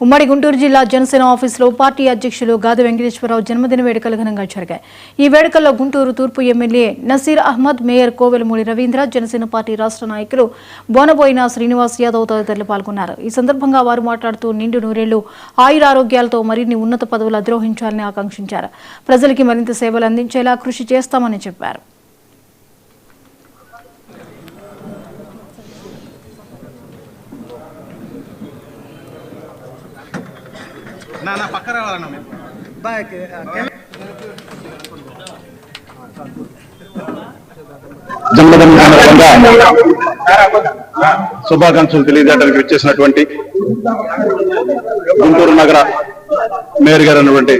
ఉమ్మడి గుంటూరు జిల్లా జనసేన ఆఫీసులో పార్టీ అధ్యక్షులు గాది వెంకటేశ్వరరావు జన్మదిన వేడుకలు ఘనంగా జరిగాయి. ఈ వేడుకల్లో గుంటూరు తూర్పు MLA Naseer Ahmed, mayor Kovelamudi Ravindra, Janasena party రాష్ట్ర నాయకులు బోనబోయిన శ్రీనివాస్ యాదవ్ తదితరులు పాల్గొన్నారు. ఈ సందర్భంగా వారు మాట్లాడుతూ నిండు నూరేళ్లు ఆయురారోగ్యాలతో మరిన్ని ఉన్నత పదవులు అధిరోహించాలని ఆకాంక్షించారు. ప్రజలకి మరింత సేవలు అందించేలా కృషి చేస్తామని చెప్పారు. జన్మదిన సందర్భంగా శుభాకాంక్షలు తెలియజేయడానికి వచ్చేసినటువంటి గుంటూరు నగర మేయర్ గారు అయినటువంటి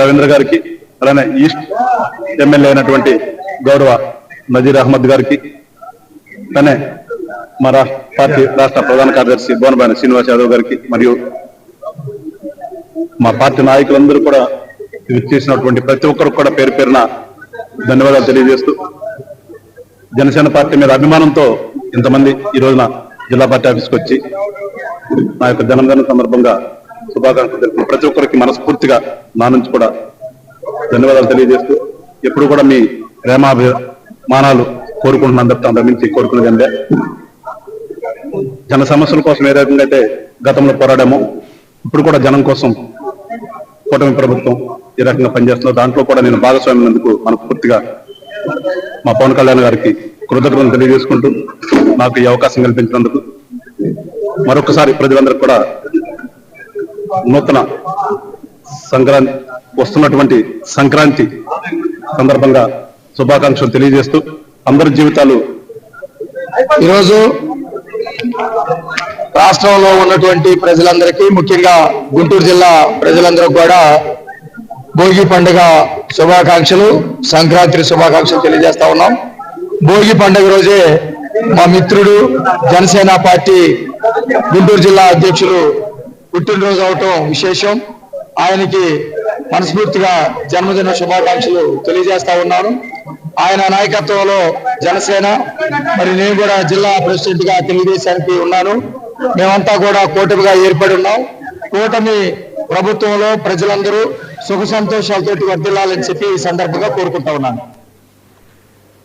రవీంద్ర గారికి, అలానే ఈస్ట్ ఎమ్మెల్యే అయినటువంటి గౌరవ నజీర్ అహ్మద్ గారికి, అలానే మా పార్టీ రాష్ట్ర ప్రధాన కార్యదర్శి బోనబోయిన శ్రీనివాస్ యాదవ్ గారికి, మరియు మా పార్టీ నాయకులందరూ కూడా చేసినటువంటి ప్రతి ఒక్కరు కూడా పేరు పేరున ధన్యవాదాలు తెలియజేస్తూ, జనసేన పార్టీ మీద అభిమానంతో ఇంతమంది ఈ రోజున జిల్లా పార్టీ ఆఫీస్కి వచ్చి నా యొక్క జన్మదిన సందర్భంగా శుభాకాంక్షలు తెలుపుతూ ప్రతి ఒక్కరికి మనస్ఫూర్తిగా నా నుంచి కూడా ధన్యవాదాలు తెలియజేస్తూ, ఎప్పుడు కూడా మీ ప్రేమాభిమానాలు కోరుకుంటున్నాను తప్ప అంతమించి కోరుకునేదంటే, జన సమస్యల కోసం ఏ రకంగా అయితే గతంలో పోరాడామో ఇప్పుడు కూడా జనం కోసం కూటమి ప్రభుత్వం ఏ రకంగా పనిచేస్తుందో దాంట్లో కూడా నేను భాగస్వామ్యందుకు మనస్ఫూర్తిగా మా పవన్ కళ్యాణ్ గారికి కృతజ్ఞతలు తెలియజేసుకుంటూ, నాకు ఈ అవకాశం కల్పించినందుకు మరొకసారి ప్రజలందరికీ కూడా నూతన సంక్రాంతి వస్తున్నటువంటి సంక్రాంతి సందర్భంగా శుభాకాంక్షలు తెలియజేస్తూ, అందరి జీవితాలు ఈరోజు రాష్ట్రంలో ఉన్నటువంటి ప్రజలందరికీ, ముఖ్యంగా గుంటూరు జిల్లా ప్రజలందరూ కూడా భోగి పండుగ శుభాకాంక్షలు, సంక్రాంతి శుభాకాంక్షలు తెలియజేస్తా ఉన్నాం. భోగి పండుగ రోజే మా మిత్రుడు జనసేన పార్టీ గుంటూరు జిల్లా అధ్యక్షులు పుట్టినరోజు అవటం విశేషం. ఆయనకి మనస్ఫూర్తిగా జన్మదిన శుభాకాంక్షలు తెలియజేస్తా ఉన్నాను. ఆయన నాయకత్వంలో జనసేన, మరి నేను కూడా జిల్లా ప్రెసిడెంట్ గా తెలుగుదేశానికి ఉన్నాను. మేమంతా కూడా కూటమిగా ఏర్పడి ఉన్నాం. కూటమి ప్రభుత్వంలో ప్రజలందరూ సుఖ సంతోషాలతోటి వర్ధిల్లాలని చెప్పి ఈ సందర్భంగా కోరుకుంటా ఉన్నాను.